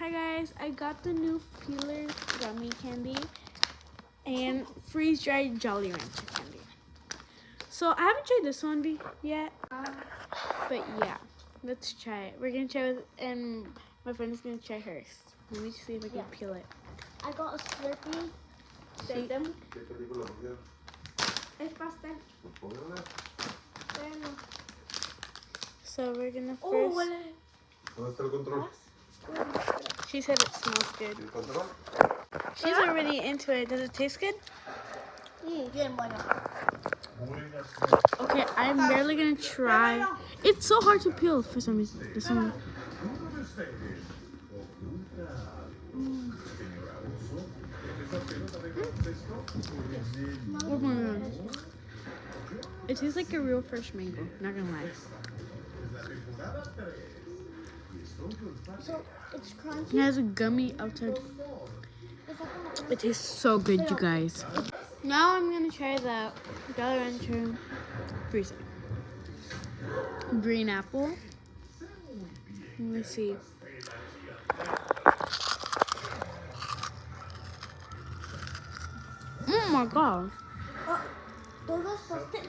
Hi guys, I got the new Peeler gummy candy and freeze-dried Jolly Rancher candy. So I haven't tried this one yet, but yeah, let's try it. We're gonna try it, and my friend is gonna try hers. Let me see if I can peel it. I got a Slurpee. See? Es pastel. Bueno. So we're gonna first. Oh, huele. ¿Dónde está el control? She said it smells good. ¿El control? She's already into it. Does it taste good? Bien bueno. Okay, I'm barely gonna try. It's so hard to peel for some reason. This one. Oh my god. It tastes like a real fresh mango, not gonna lie. So it's crunchy. It has a gummy outside. It tastes so good, you guys. Now I'm gonna try the Jolly Rancher freezer. Green apple. Let me see. Oh my god. Todo es pastel.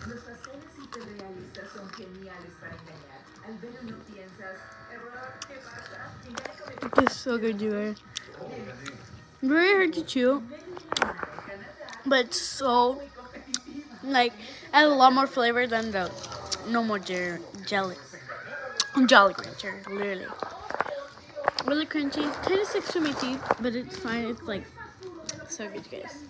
Los pasteles hiperrealistas son geniales para engañar. Al verlo no piensas, error, ¿qué pasa? Y ya come It tastes so good, you guys. Very hard to chew, but it's so, like, it has a lot more flavor than the normal Jolly Rancher, literally. Really crunchy, kind of sticks to my teeth, but it's fine. It's like so good, you guys.